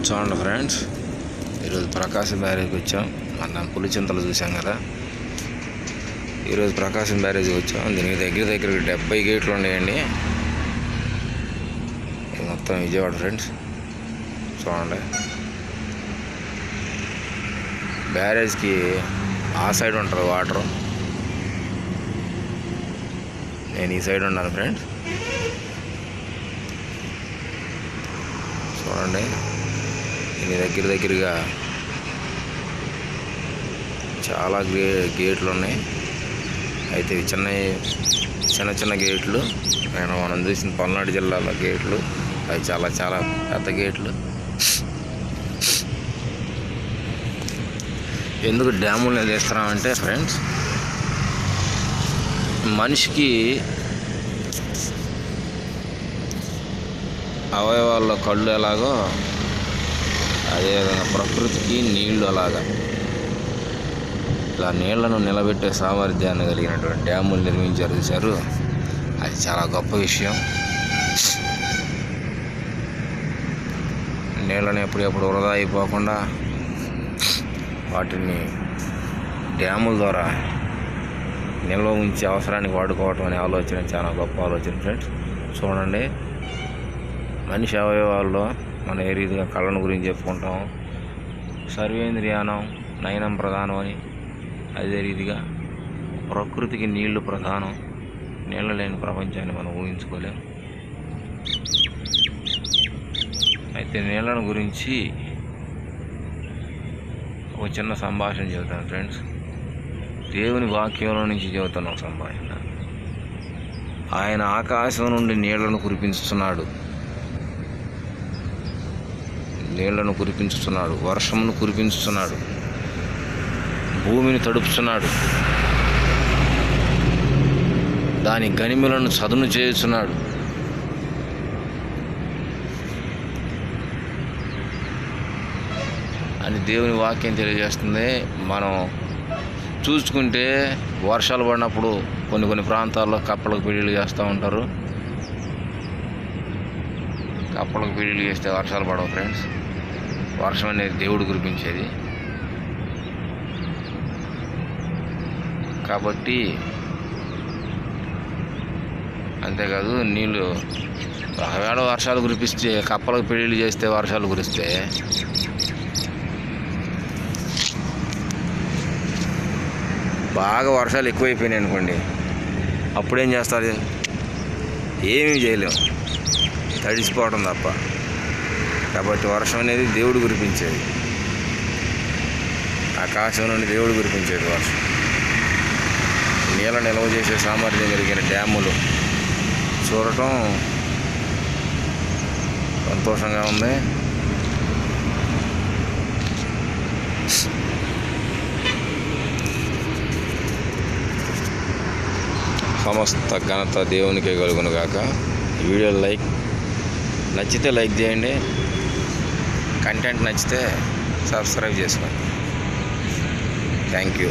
చూడండి ఫ్రెండ్స్, ఈరోజు ప్రకాశం బ్యారేజ్కి వచ్చాం. మన పులిచింతలు చూసాం కదా, ఈరోజు ప్రకాశం బ్యారేజ్కి వచ్చాం. దీనికి దగ్గర 70 గేట్లు ఉన్నాయండి. ఇది మొత్తం విజయవాడ ఫ్రెండ్స్. చూడండి, బ్యారేజ్కి ఆ సైడ్ ఉంటుంది వాటరు, నేను ఈ సైడ్ ఉన్నాను ఫ్రెండ్స్. చూడండి, దీని దగ్గరగా చాలా గేట్లు ఉన్నాయి. అయితే ఇవి చిన్న గేట్లు. మనం చూసిన పల్నాడు జిల్లాలో గేట్లు అవి చాలా పెద్ద గేట్లు. ఎందుకు డ్యాములు తీస్తున్నామంటే ఫ్రెండ్స్, మనిషికి అవయవాల్లో కళ్ళు ఎలాగో అదేవిధంగా ప్రకృతికి నీళ్లు అలాగా, ఇలా నీళ్లను నిలబెట్టే సామర్థ్యాన్ని కలిగినటువంటి డ్యాములు నిర్మించారు చూశారు. అది చాలా గొప్ప విషయం. నీళ్ళని ఎప్పుడెప్పుడు వృధా అయిపోకుండా వాటిని డ్యాముల ద్వారా నిల్వ ఉంచి అవసరానికి వాడుకోవటం అనే ఆలోచన చాలా గొప్ప ఆలోచన ఫ్రెండ్స్. చూడండి, మనిషి అవయవాల్లో మనం ఏ రీతిగా కళ్ళను గురించి చెప్పుకుంటాం, సర్వేంద్రియానం నయనం ప్రధానం అని, అదే రీతిగా ప్రకృతికి నీళ్లు ప్రధానం. నీళ్ళు లేని ప్రపంచాన్ని మనం ఊహించుకోలేము. అయితే నీళ్ళను గురించి ఒక చిన్న సంభాషణ చెబుతాను ఫ్రెండ్స్. దేవుని వాక్యంలో నుంచి చెబుతాను ఒక సంభాషణ. ఆయన ఆకాశం నుండి నీళ్లను కురిపించుతున్నాడు, వర్షమును కురిపించుతున్నాడు, భూమిని తడుపుతున్నాడు, దాని గనిములను చదును చేస్తున్నాడు. అని దేవుని వాక్యం తెలియజేస్తుంది. మనం చూసుకుంటే వర్షాలు పడినప్పుడు కొన్ని ప్రాంతాల్లో కప్పలకు పెళ్ళిళ్ళు చేస్తూ ఉంటారు. కప్పలకు పెళ్ళిళ్ళు చేస్తే వర్షాలు పడవు ఫ్రెండ్స్. వర్షం అనేది దేవుడు కురిపించేది. కాబట్టి అంతేకాదు, నీళ్ళు ఒకవేళ వర్షాలు కురిపిస్తే, కప్పలకు పెళ్ళిళ్ళు చేస్తే వర్షాలు కురిస్తే బాగా వర్షాలు ఎక్కువైపోయినాయి అనుకోండి, అప్పుడేం చేస్తారు? ఏమీ చేయలేము, తడిసిపోవడం తప్ప. కాబట్టి వర్షం అనేది దేవుడు కురిపించేది, ఆకాశం నుండి దేవుడు కురిపించేది వర్షం. నీళ్ళ నిల్వ చేసే సామర్థ్యం కలిగిన డ్యాములు చూడటం సంతోషంగా ఉంది. సమస్త ఘనత దేవునికే కలుగును గాక. ఈ వీడియో నచ్చితే లైక్ చేయండి, కంటెంట్ నచ్చితే సబ్స్క్రైబ్ చేసుకోండి. Thank you.